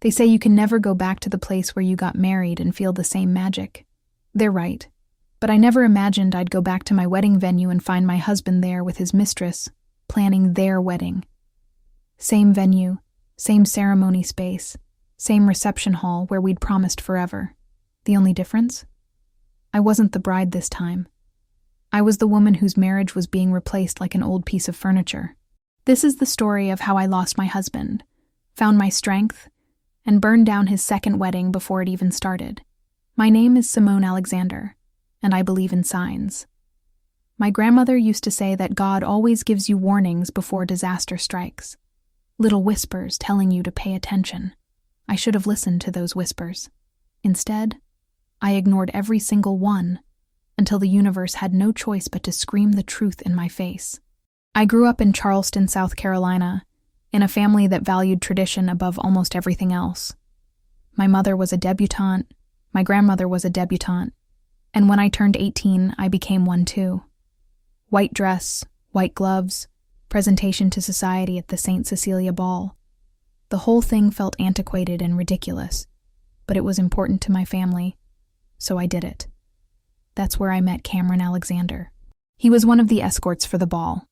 They say you can never go back to the place where you got married and feel the same magic. They're right. But I never imagined I'd go back to my wedding venue and find my husband there with his mistress, planning their wedding. Same venue, same ceremony space, same reception hall where we'd promised forever. The only difference? I wasn't the bride this time. I was the woman whose marriage was being replaced like an old piece of furniture. This is the story of how I lost my husband, found my strength, and burned down his second wedding before it even started. My name is Simone Alexander, and I believe in signs. My grandmother used to say that God always gives you warnings before disaster strikes. Little whispers telling you to pay attention. I should have listened to those whispers. Instead, I ignored every single one until the universe had no choice but to scream the truth in my face. I grew up in Charleston, South Carolina, in a family that valued tradition above almost everything else. My mother was a debutante, my grandmother was a debutante, and when I turned 18, I became one too. White dress, white gloves, presentation to society at the St. Cecilia Ball. The whole thing felt antiquated and ridiculous, but it was important to my family, so I did it. That's where I met Cameron Alexander. He was one of the escorts for the ball,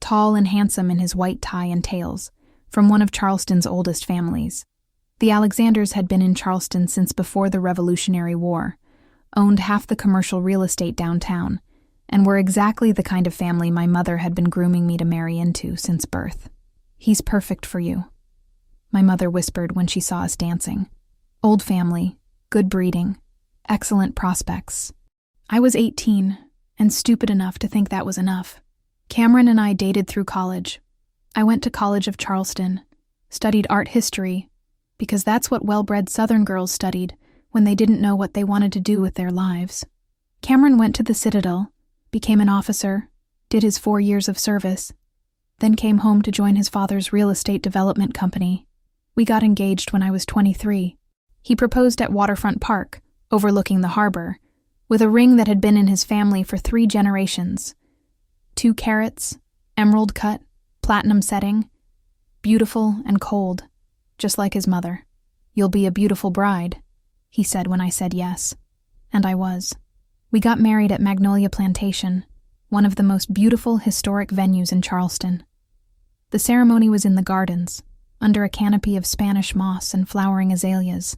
tall and handsome in his white tie and tails, from one of Charleston's oldest families. The Alexanders had been in Charleston since before the Revolutionary War, owned half the commercial real estate downtown, and were exactly the kind of family my mother had been grooming me to marry into since birth. "He's perfect for you," my mother whispered when she saw us dancing. "Old family, good breeding, excellent prospects." I was 18, and stupid enough to think that was enough. Cameron and I dated through college. I went to College of Charleston, studied art history, because that's what well-bred Southern girls studied when they didn't know what they wanted to do with their lives. Cameron went to the Citadel, became an officer, did his 4 years of service, then came home to join his father's real estate development company. We got engaged when I was 23. He proposed at Waterfront Park, overlooking the harbor, with a ring that had been in his family for 3 generations. 2 carats, emerald cut, platinum setting, beautiful and cold, just like his mother. "You'll be a beautiful bride," he said when I said yes. And I was. We got married at Magnolia Plantation, one of the most beautiful historic venues in Charleston. The ceremony was in the gardens, under a canopy of Spanish moss and flowering azaleas.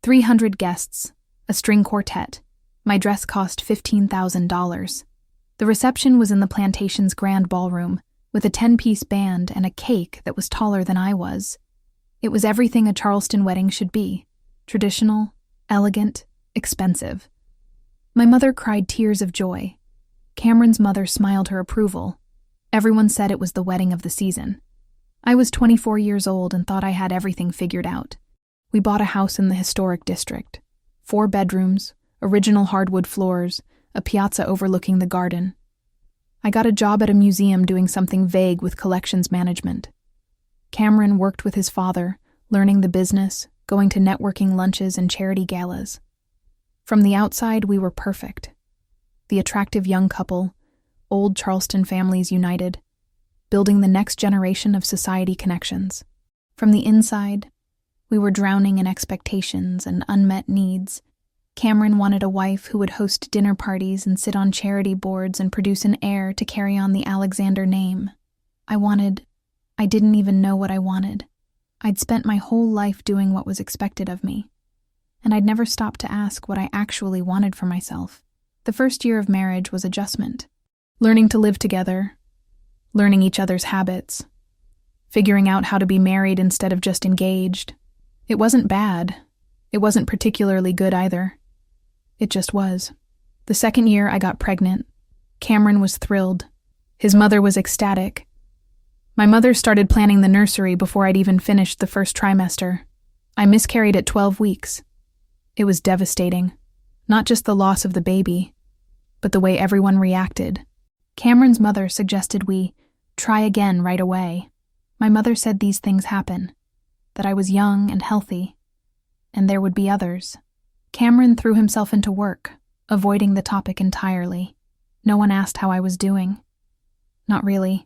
300 guests, a string quartet. My dress cost $15,000. The reception was in the plantation's grand ballroom, with a 10-piece band and a cake that was taller than I was. It was everything a Charleston wedding should be: traditional, elegant, expensive. My mother cried tears of joy. Cameron's mother smiled her approval. Everyone said it was the wedding of the season. I was 24 years old and thought I had everything figured out. We bought a house in the historic district. 4 bedrooms, original hardwood floors, a piazza overlooking the garden. I got a job at a museum doing something vague with collections management. Cameron worked with his father, learning the business, going to networking lunches and charity galas. From the outside, we were perfect. The attractive young couple, old Charleston families united, building the next generation of society connections. From the inside, we were drowning in expectations and unmet needs. Cameron wanted a wife who would host dinner parties and sit on charity boards and produce an heir to carry on the Alexander name. I didn't even know what I wanted. I'd spent my whole life doing what was expected of me, and I'd never stopped to ask what I actually wanted for myself. The first year of marriage was adjustment. Learning to live together, learning each other's habits, figuring out how to be married instead of just engaged. It wasn't bad. It wasn't particularly good either. It just was. The second year, I got pregnant. Cameron was thrilled. His mother was ecstatic. My mother started planning the nursery before I'd even finished the first trimester. I miscarried at 12 weeks. It was devastating. Not just the loss of the baby, but the way everyone reacted. Cameron's mother suggested we try again right away. My mother said these things happen, that I was young and healthy, and there would be others. Cameron threw himself into work, avoiding the topic entirely. No one asked how I was doing. Not really.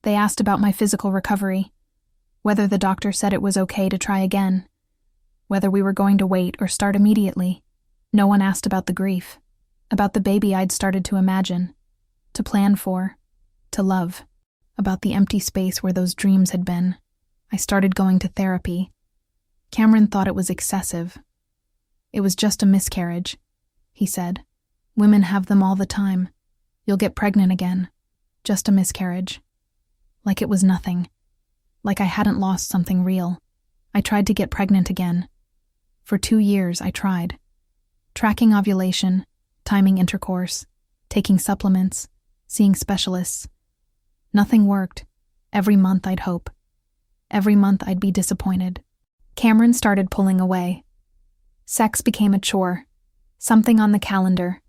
They asked about my physical recovery, whether the doctor said it was okay to try again. whether we were going to wait or start immediately. No one asked about the grief, about the baby I'd started to imagine, to plan for, to love, about the empty space where those dreams had been. I started going to therapy. Cameron thought it was excessive. It was just a miscarriage, he said. Women have them all the time. You'll get pregnant again. Just a miscarriage. Like it was nothing. Like I hadn't lost something real. I tried to get pregnant again. For 2 years, I tried. Tracking ovulation, timing intercourse, taking supplements, seeing specialists. Nothing worked. Every month I'd hope. Every month I'd be disappointed. Cameron started pulling away. Sex became a chore, something on the calendar,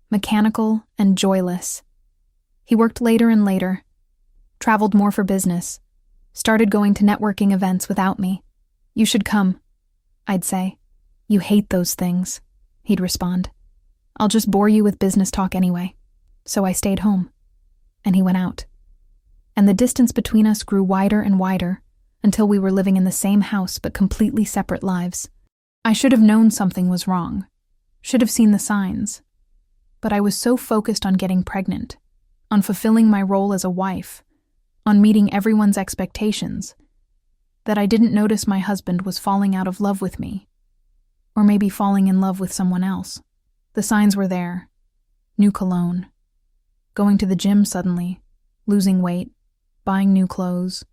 mechanical and joyless. He worked later and later, traveled more for business, started going to networking events without me. You should come, I'd say. You hate those things, he'd respond. I'll just bore you with business talk anyway. So I stayed home, and he went out. And the distance between us grew wider and wider until we were living in the same house but completely separate lives. I should have known something was wrong, should have seen the signs. But I was so focused on getting pregnant, on fulfilling my role as a wife, on meeting everyone's expectations, that I didn't notice my husband was falling out of love with me, or maybe falling in love with someone else. The signs were there. New cologne, going to the gym suddenly, losing weight, buying new clothes,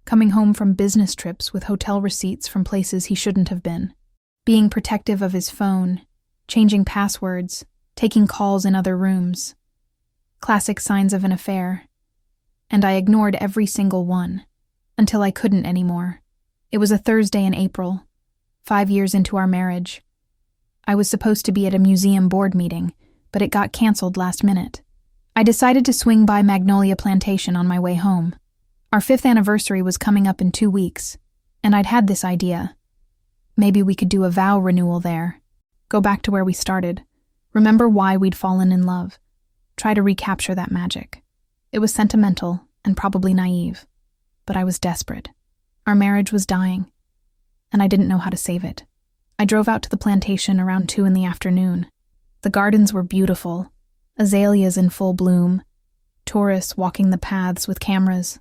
coming home from business trips with hotel receipts from places he shouldn't have been, being protective of his phone, changing passwords, taking calls in other rooms. Classic signs of an affair. And I ignored every single one, until I couldn't anymore. It was a Thursday in April, 5 years into our marriage. I was supposed to be at a museum board meeting, but it got canceled last minute. I decided to swing by Magnolia Plantation on my way home. Our 5th anniversary was coming up in 2 weeks, and I'd had this idea. Maybe we could do a vow renewal there. Go back to where we started. Remember why we'd fallen in love. Try to recapture that magic. It was sentimental and probably naive, but I was desperate. Our marriage was dying, and I didn't know how to save it. I drove out to the plantation around 2 in the afternoon. The gardens were beautiful, azaleas in full bloom, tourists walking the paths with cameras.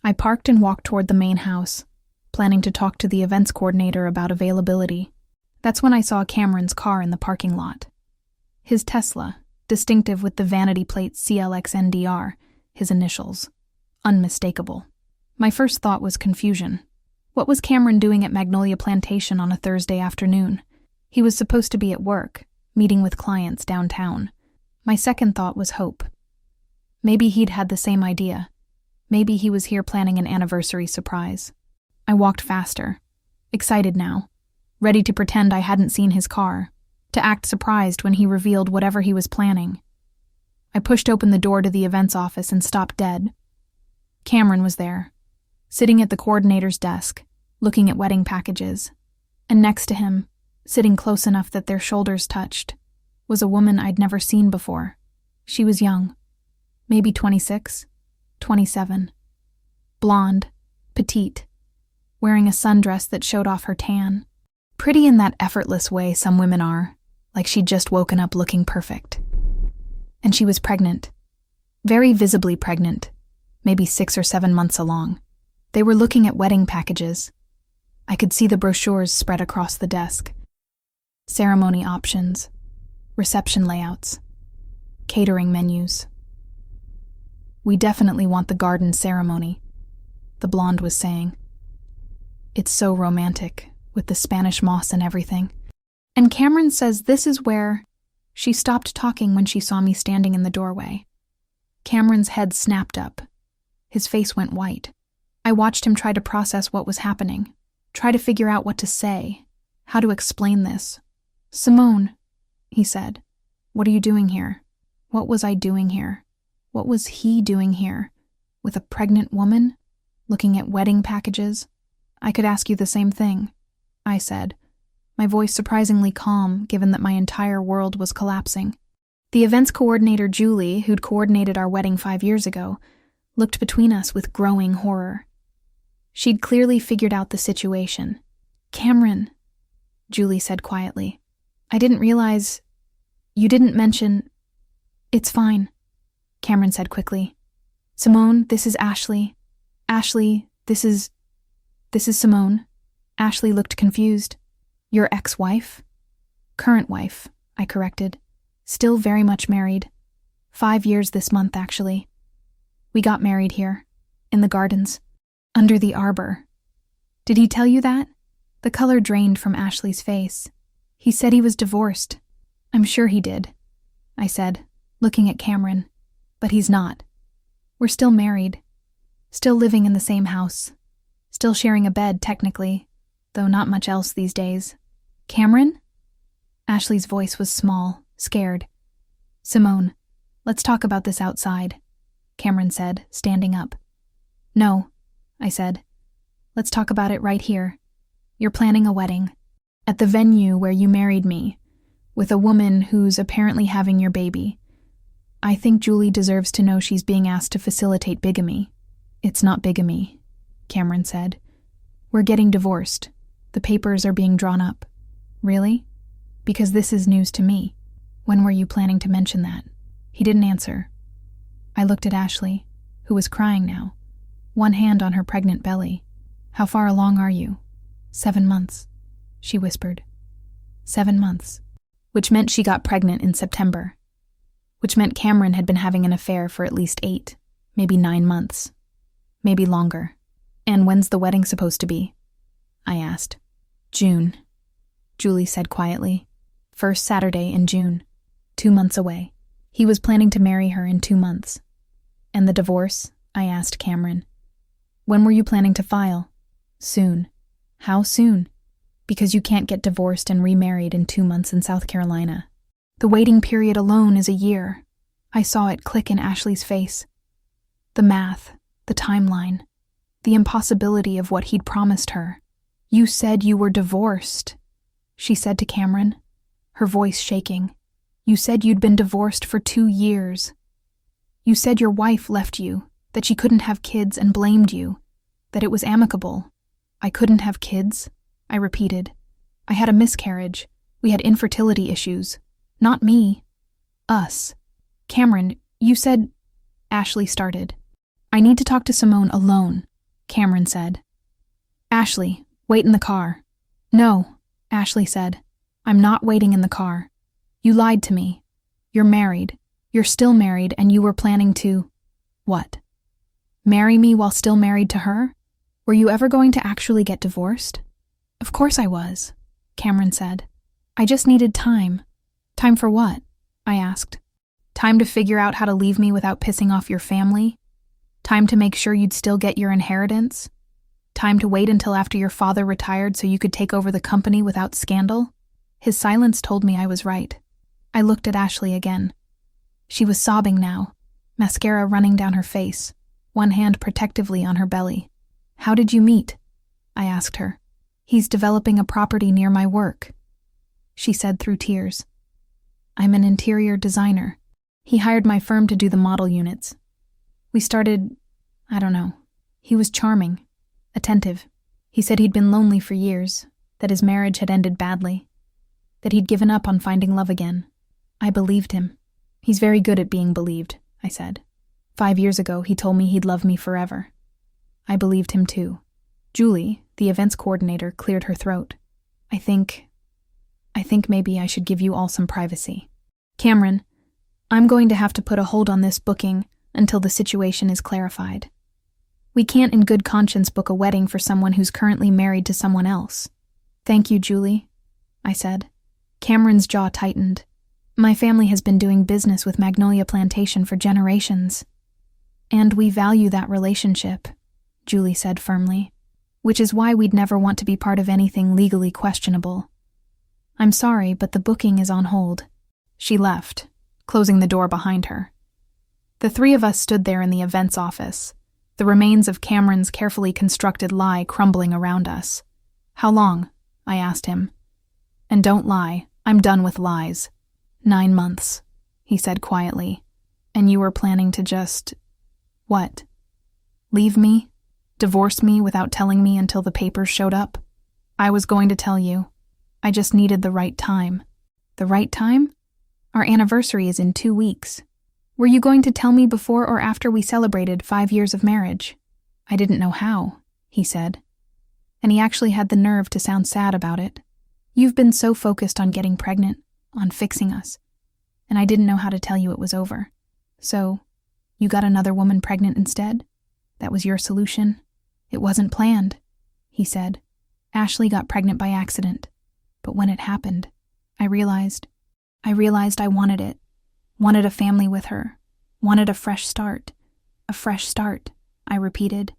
I parked and walked toward the main house, planning to talk to the events coordinator about availability. That's when I saw Cameron's car in the parking lot. His Tesla, distinctive with the vanity plate CLXNDR, his initials. Unmistakable. My first thought was confusion. What was Cameron doing at Magnolia Plantation on a Thursday afternoon? He was supposed to be at work, meeting with clients downtown. My second thought was hope. Maybe he'd had the same idea. Maybe he was here planning an anniversary surprise. I walked faster, excited now, ready to pretend I hadn't seen his car, to act surprised when he revealed whatever he was planning. I pushed open the door to the events office and stopped dead. Cameron was there, sitting at the coordinator's desk, looking at wedding packages. And next to him, sitting close enough that their shoulders touched, was a woman I'd never seen before. She was young, maybe 26, 27. Blonde, petite, wearing a sundress that showed off her tan. Pretty in that effortless way some women are, like she'd just woken up looking perfect. And she was pregnant. Very visibly pregnant, maybe 6 or 7 months along. They were looking at wedding packages. I could see the brochures spread across the desk. Ceremony options, reception layouts, catering menus. We definitely want the garden ceremony, the blonde was saying. It's so romantic, with the Spanish moss and everything. And Cameron says this is where... She stopped talking when she saw me standing in the doorway. Cameron's head snapped up. His face went white. I watched him try to process what was happening, try to figure out what to say, how to explain this. Simone, he said, what are you doing here? What was I doing here? What was he doing here? With a pregnant woman? Looking at wedding packages? I could ask you the same thing, I said, my voice surprisingly calm given that my entire world was collapsing. The events coordinator, Julie, who'd coordinated our wedding 5 years ago, looked between us with growing horror. She'd clearly figured out the situation. Cameron, Julie said quietly. I didn't realize... You didn't mention... It's fine, Cameron said quickly. Simone, this is Ashley. Ashley, this is Simone. Ashley looked confused. Your ex-wife? Current wife, I corrected. Still very much married. 5 years this month, actually. We got married here, in the gardens, under the arbor. Did he tell you that? The color drained from Ashley's face. He said he was divorced. I'm sure he did, I said, looking at Cameron. But he's not. We're still married. Still living in the same house. Still sharing a bed, technically, though not much else these days. Cameron? Ashley's voice was small, scared. Simone, let's talk about this outside, Cameron said, standing up. No, I said. Let's talk about it right here. You're planning a wedding. At the venue where you married me, with a woman who's apparently having your baby. I think Julie deserves to know she's being asked to facilitate bigamy. It's not bigamy, Cameron said. We're getting divorced. The papers are being drawn up. Really? Because this is news to me. When were you planning to mention that? He didn't answer. I looked at Ashley, who was crying now, one hand on her pregnant belly. How far along are you? 7 months, she whispered. 7 months. Which meant she got pregnant in September. Which meant Cameron had been having an affair for at least 8, maybe 9 months. Maybe longer. And when's the wedding supposed to be? I asked. June, Julie said quietly. First Saturday in June. 2 months away. He was planning to marry her in 2 months. And the divorce? I asked Cameron. When were you planning to file? Soon. How soon? Because you can't get divorced and remarried in 2 months in South Carolina. The waiting period alone is a year. I saw it click in Ashley's face. The math, the timeline, the impossibility of what he'd promised her. You said you were divorced, she said to Cameron, her voice shaking. You said you'd been divorced for 2 years. You said your wife left you, that she couldn't have kids and blamed you, that it was amicable. I couldn't have kids, I repeated. I had a miscarriage. We had infertility issues. Not me. Us. Cameron, you said... Ashley started. I need to talk to Simone alone, Cameron said. Ashley, wait in the car. No, Ashley said. I'm not waiting in the car. You lied to me. You're married. You're still married, and you were planning to... What? Marry me while still married to her? Were you ever going to actually get divorced? Of course I was, Cameron said. I just needed time. Time for what? I asked. Time to figure out how to leave me without pissing off your family? Time to make sure you'd still get your inheritance? Time to wait until after your father retired so you could take over the company without scandal? His silence told me I was right. I looked at Ashley again. She was sobbing now, mascara running down her face, one hand protectively on her belly. How did you meet? I asked her. He's developing a property near my work, she said through tears. I'm an interior designer. He hired my firm to do the model units. We started, I don't know. He was charming, attentive. He said he'd been lonely for years, that his marriage had ended badly, that he'd given up on finding love again. I believed him. He's very good at being believed, I said. 5 years ago, he told me he'd love me forever. I believed him too. Julie, the events coordinator, cleared her throat. I think maybe I should give you all some privacy. Cameron, I'm going to have to put a hold on this booking until the situation is clarified. We can't in good conscience book a wedding for someone who's currently married to someone else. Thank you, Julie, I said. Cameron's jaw tightened. My family has been doing business with Magnolia Plantation for generations. And we value that relationship, Julie said firmly, which is why we'd never want to be part of anything legally questionable. I'm sorry, but the booking is on hold. She left, closing the door behind her. The three of us stood there in the events office, the remains of Cameron's carefully constructed lie crumbling around us. How long? I asked him. And don't lie, I'm done with lies. 9 months, he said quietly. And you were planning to just... What? Leave me? Divorce me without telling me until the papers showed up? I was going to tell you. I just needed the right time. The right time? Our anniversary is in 2 weeks. Were you going to tell me before or after we celebrated 5 years of marriage? I didn't know how, he said. And he actually had the nerve to sound sad about it. You've been so focused on getting pregnant, on fixing us, and I didn't know how to tell you it was over. So, you got another woman pregnant instead? That was your solution? It wasn't planned, he said. Ashley got pregnant by accident. But when it happened, I realized I wanted it. Wanted a family with her. Wanted a fresh start. A fresh start, I repeated.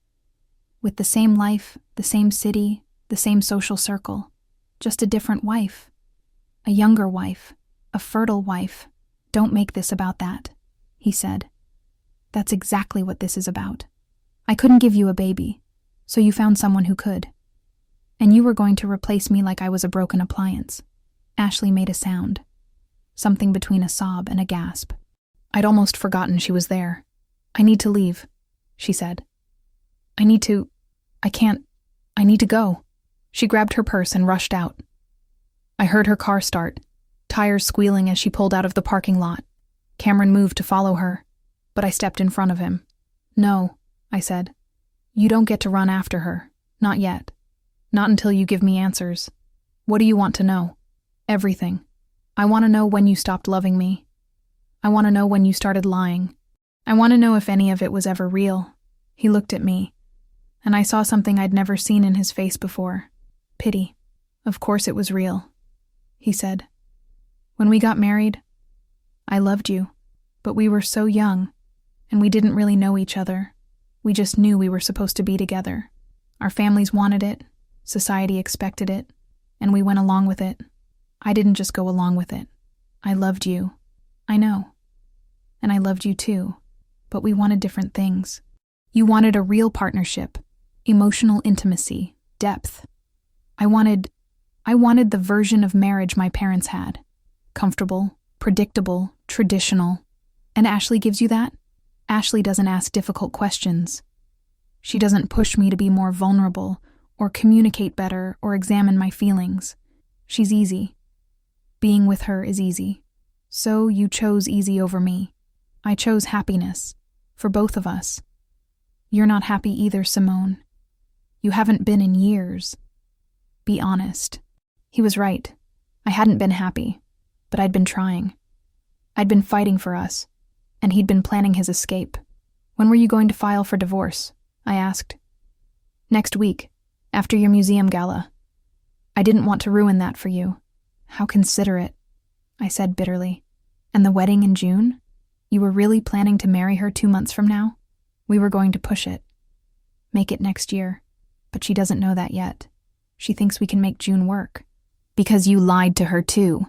With the same life, the same city, the same social circle. Just a different wife. A younger wife. A fertile wife. Don't make this about that, he said. That's exactly what this is about. I couldn't give you a baby, so you found someone who could. And you were going to replace me like I was a broken appliance. Ashley made a sound. Something between a sob and a gasp. I'd almost forgotten she was there. I need to leave, she said. I need to go. She grabbed her purse and rushed out. I heard her car start, tires squealing as she pulled out of the parking lot. Cameron moved to follow her, but I stepped in front of him. No, I said. You don't get to run after her. Not yet. Not until you give me answers. What do you want to know? Everything. I want to know when you stopped loving me. I want to know when you started lying. I want to know if any of it was ever real. He looked at me, and I saw something I'd never seen in his face before. Pity. Of course it was real, he said. When we got married, I loved you, but we were so young, and we didn't really know each other. We just knew we were supposed to be together. Our families wanted it, society expected it, and we went along with it. I didn't just go along with it. I loved you. I know. And I loved you too, but we wanted different things. You wanted a real partnership, emotional intimacy, depth. I wanted the version of marriage my parents had. Comfortable, predictable, traditional. And Ashley gives you that? Ashley doesn't ask difficult questions. She doesn't push me to be more vulnerable, or communicate better, or examine my feelings. She's easy. Being with her is easy. So you chose easy over me. I chose happiness. For both of us. You're not happy either, Simone. You haven't been in years. Be honest. He was right. I hadn't been happy, but I'd been trying. I'd been fighting for us, and he'd been planning his escape. When were you going to file for divorce? I asked. Next week, after your museum gala. I didn't want to ruin that for you. How considerate, I said bitterly. And the wedding in June? You were really planning to marry her 2 months from now? We were going to push it. Make it next year. But she doesn't know that yet. She thinks we can make June work. Because you lied to her too.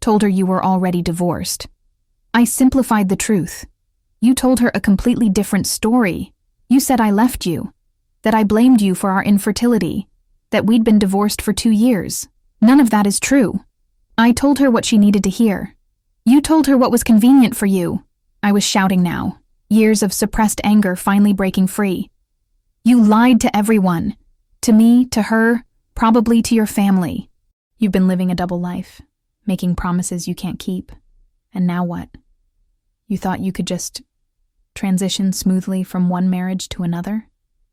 Told her you were already divorced. I simplified the truth. You told her a completely different story. You said I left you. That I blamed you for our infertility. That we'd been divorced for 2 years. None of that is true. I told her what she needed to hear. You told her what was convenient for you. I was shouting now. Years of suppressed anger finally breaking free. You lied to everyone. To me, to her, probably to your family. You've been living a double life, making promises you can't keep. And now what? You thought you could just transition smoothly from one marriage to another?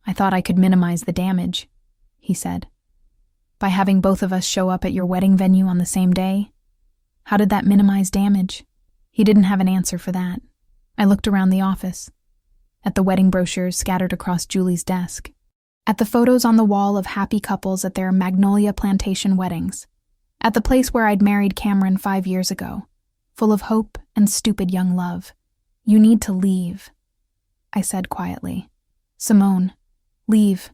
I thought I could minimize the damage, he said. By having both of us show up at your wedding venue on the same day? How did that minimize damage? He didn't have an answer for that. I looked around the office, at the wedding brochures scattered across Julie's desk, at the photos on the wall of happy couples at their Magnolia Plantation weddings, at the place where I'd married Cameron 5 years ago, full of hope and stupid young love. You need to leave, I said quietly. Simone, leave.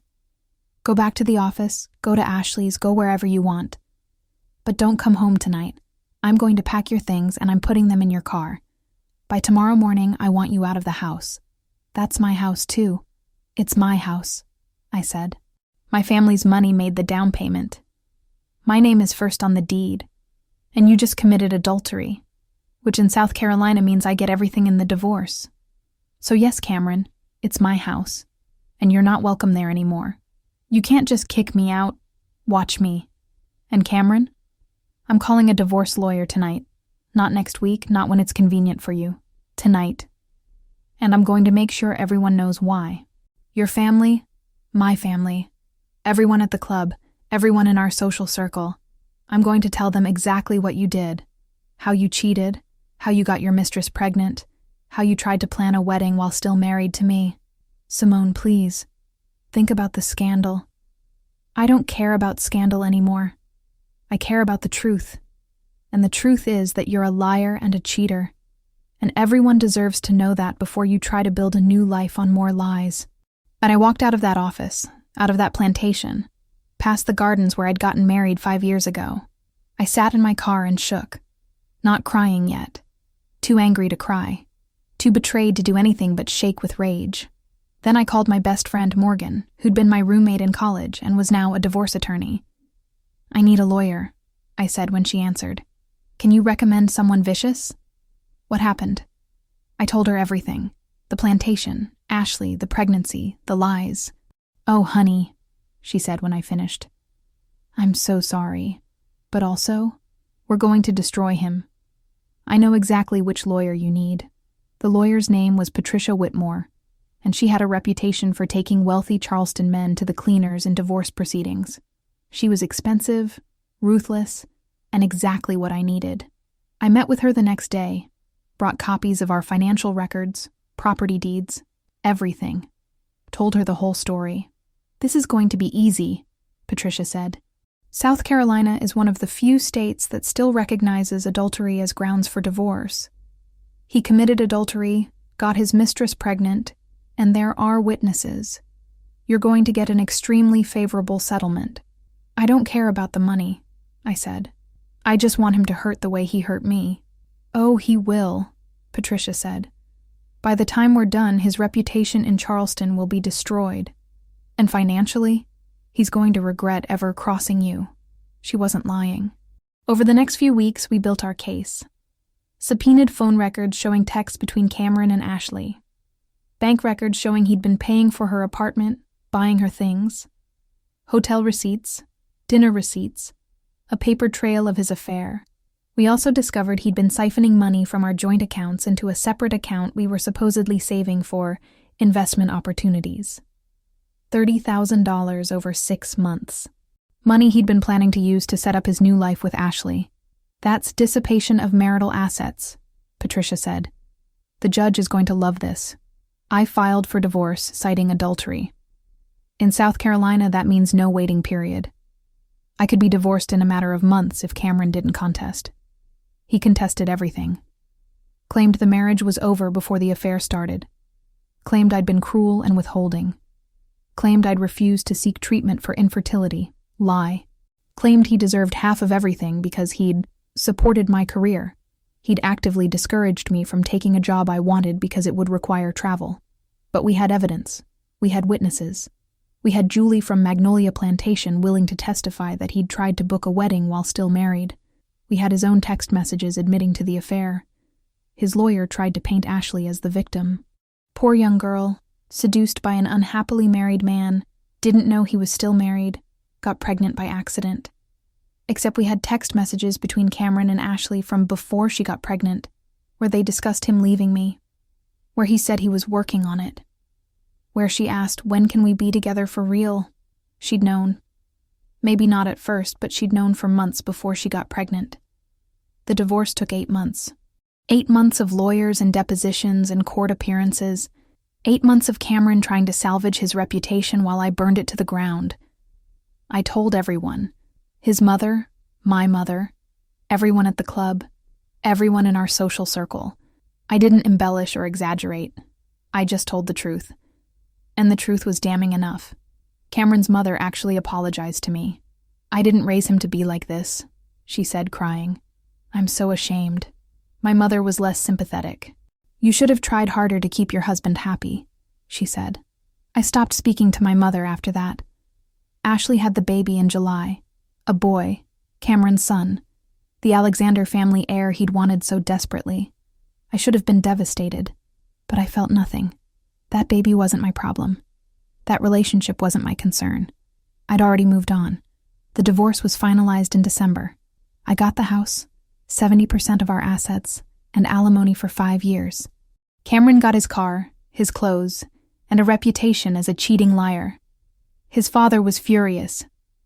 Go back to the office, go to Ashley's, go wherever you want. But don't come home tonight. I'm going to pack your things and I'm putting them in your car. By tomorrow morning, I want you out of the house. That's my house too. It's my house, I said. My family's money made the down payment. My name is first on the deed, and you just committed adultery, which in South Carolina means I get everything in the divorce. So yes, Cameron, it's my house, and you're not welcome there anymore. You can't just kick me out. Watch me. And Cameron, I'm calling a divorce lawyer tonight. Not next week, not when it's convenient for you. Tonight. And I'm going to make sure everyone knows why. Your family, my family, everyone at the club, everyone in our social circle. I'm going to tell them exactly what you did. How you cheated, how you got your mistress pregnant, how you tried to plan a wedding while still married to me. Simone, please. Think about the scandal. I don't care about scandal anymore. I care about the truth. And the truth is that you're a liar and a cheater. And everyone deserves to know that before you try to build a new life on more lies. And I walked out of that office, out of that plantation, past the gardens where I'd gotten married 5 years ago. I sat in my car and shook, not crying yet, too angry to cry, too betrayed to do anything but shake with rage. Then I called my best friend Morgan, who'd been my roommate in college and was now a divorce attorney. I need a lawyer, I said when she answered. Can you recommend someone vicious? What happened? I told her everything. The plantation, Ashley, the pregnancy, the lies. Oh, honey, she said when I finished. I'm so sorry. But also, we're going to destroy him. I know exactly which lawyer you need. The lawyer's name was Patricia Whitmore, and she had a reputation for taking wealthy Charleston men to the cleaners in divorce proceedings. She was expensive, ruthless, and exactly what I needed. I met with her the next day, brought copies of our financial records, property deeds, everything. Told her the whole story. This is going to be easy, Patricia said. South Carolina is one of the few states that still recognizes adultery as grounds for divorce. He committed adultery, got his mistress pregnant, and there are witnesses. You're going to get an extremely favorable settlement. I don't care about the money, I said. I just want him to hurt the way he hurt me. Oh, he will, Patricia said. By the time we're done, his reputation in Charleston will be destroyed. And financially, he's going to regret ever crossing you. She wasn't lying. Over the next few weeks, we built our case. Subpoenaed phone records showing texts between Cameron and Ashley. Bank records showing he'd been paying for her apartment, buying her things. Hotel receipts, dinner receipts, a paper trail of his affair. We also discovered he'd been siphoning money from our joint accounts into a separate account we were supposedly saving for investment opportunities. $30,000 over 6 months. Money he'd been planning to use to set up his new life with Ashley. That's dissipation of marital assets, Patricia said. The judge is going to love this. I filed for divorce, citing adultery. In South Carolina, that means no waiting period. I could be divorced in a matter of months if Cameron didn't contest. He contested everything. Claimed the marriage was over before the affair started. Claimed I'd been cruel and withholding. Claimed I'd refused to seek treatment for infertility. Lie. Claimed he deserved half of everything because he'd supported my career. He'd actively discouraged me from taking a job I wanted because it would require travel. But we had evidence. We had witnesses. We had Julie from Magnolia Plantation willing to testify that he'd tried to book a wedding while still married. We had his own text messages admitting to the affair. His lawyer tried to paint Ashley as the victim. Poor young girl, seduced by an unhappily married man, didn't know he was still married, got pregnant by accident. Except we had text messages between Cameron and Ashley from before she got pregnant, where they discussed him leaving me, where he said he was working on it, where she asked, when can we be together for real? She'd known. Maybe not at first, but she'd known for months before she got pregnant. The divorce took 8 months. 8 months of lawyers and depositions and court appearances. 8 months of Cameron trying to salvage his reputation while I burned it to the ground. I told everyone. His mother, my mother, everyone at the club, everyone in our social circle. I didn't embellish or exaggerate. I just told the truth. And the truth was damning enough. Cameron's mother actually apologized to me. I didn't raise him to be like this, she said, crying. I'm so ashamed. My mother was less sympathetic. You should have tried harder to keep your husband happy, she said. I stopped speaking to my mother after that. Ashley had the baby in July. A boy, Cameron's son. The Alexander family heir he'd wanted so desperately. I should have been devastated, but I felt nothing. That baby wasn't my problem. That relationship wasn't my concern. I'd already moved on. The divorce was finalized in December. I got the house, 70% of our assets, and alimony for 5 years. Cameron got his car, his clothes, and a reputation as a cheating liar. His father was furious,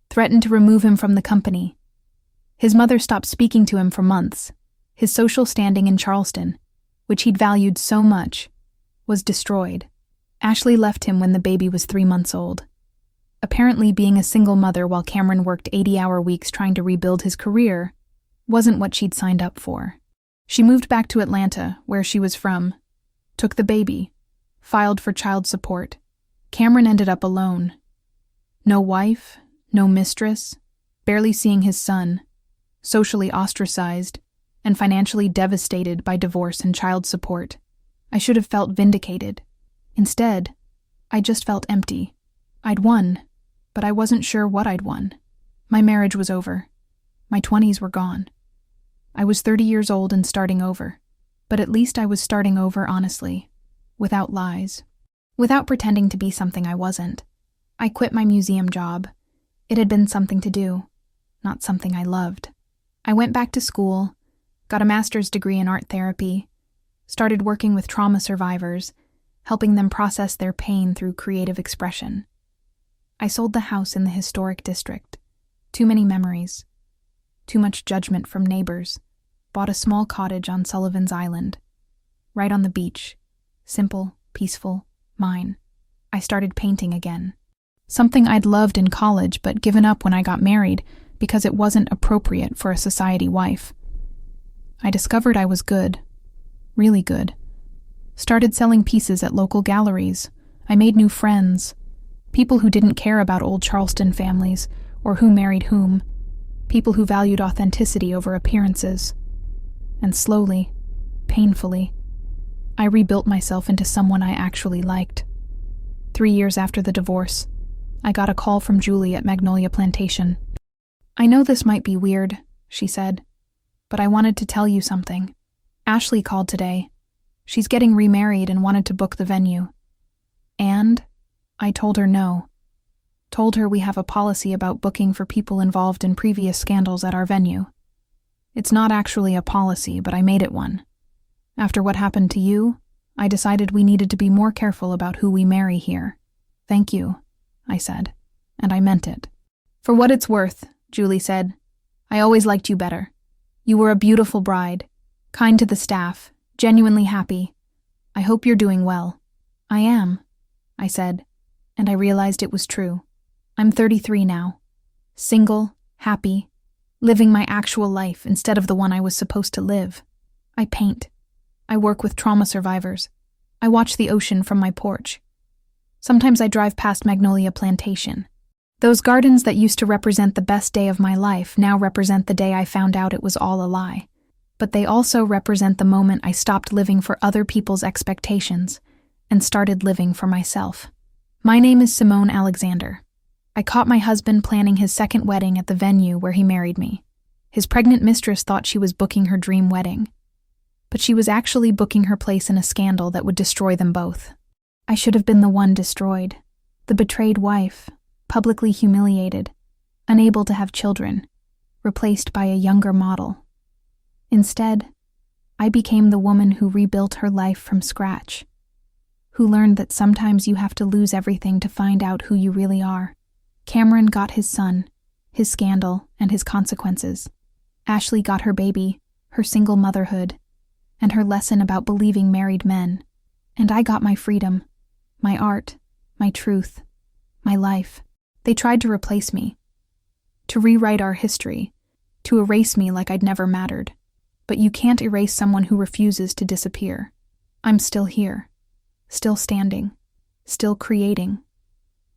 threatened to remove him from the company. His mother stopped speaking to him for months. His social standing in Charleston, which he'd valued so much, was destroyed. Ashley left him when the baby was 3 months old. Apparently, being a single mother while Cameron worked 80-hour weeks trying to rebuild his career wasn't what she'd signed up for. She moved back to Atlanta, where she was from, took the baby, filed for child support. Cameron ended up alone. No wife, no mistress, barely seeing his son, socially ostracized, and financially devastated by divorce and child support. I should have felt vindicated. Instead, I just felt empty. I'd won, but I wasn't sure what I'd won. My marriage was over. My 20s were gone. I was 30 years old and starting over. But at least I was starting over honestly, without lies, without pretending to be something I wasn't. I quit my museum job. It had been something to do, not something I loved. I went back to school, got a master's degree in art therapy, started working with trauma survivors, helping them process their pain through creative expression. I sold the house in the historic district. Too many memories. Too much judgment from neighbors. Bought a small cottage on Sullivan's Island. Right on the beach. Simple, peaceful, mine. I started painting again. Something I'd loved in college but given up when I got married because it wasn't appropriate for a society wife. I discovered I was good. Really good. Started selling pieces at local galleries. I made new friends. People who didn't care about old Charleston families or who married whom. People who valued authenticity over appearances. And slowly, painfully, I rebuilt myself into someone I actually liked. 3 years after the divorce, I got a call from Julie at Magnolia Plantation. "I know this might be weird," she said, "but I wanted to tell you something. Ashley called today. She's getting remarried and wanted to book the venue." And I told her no. Told her we have a policy about booking for people involved in previous scandals at our venue. It's not actually a policy, but I made it one. After what happened to you, I decided we needed to be more careful about who we marry here. "Thank you," I said, and I meant it. "For what it's worth," Julie said, "I always liked you better. You were a beautiful bride, kind to the staff, genuinely happy. I hope you're doing well." "I am," I said, and I realized it was true. I'm 33 now. Single, happy, living my actual life instead of the one I was supposed to live. I paint. I work with trauma survivors. I watch the ocean from my porch. Sometimes I drive past Magnolia Plantation. Those gardens that used to represent the best day of my life now represent the day I found out it was all a lie. But they also represent the moment I stopped living for other people's expectations and started living for myself. My name is Simone Alexander. I caught my husband planning his second wedding at the venue where he married me. His pregnant mistress thought she was booking her dream wedding, but she was actually booking her place in a scandal that would destroy them both. I should have been the one destroyed, the betrayed wife, publicly humiliated, unable to have children, replaced by a younger model. Instead, I became the woman who rebuilt her life from scratch, who learned that sometimes you have to lose everything to find out who you really are. Cameron got his son, his scandal, and his consequences. Ashley got her baby, her single motherhood, and her lesson about believing married men. And I got my freedom, my art, my truth, my life. They tried to replace me, to rewrite our history, to erase me like I'd never mattered. But you can't erase someone who refuses to disappear. I'm still here, still standing, still creating,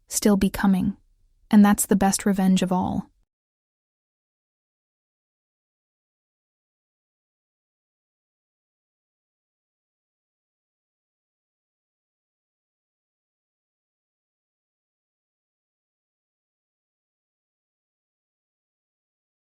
still becoming. And that's the best revenge of all.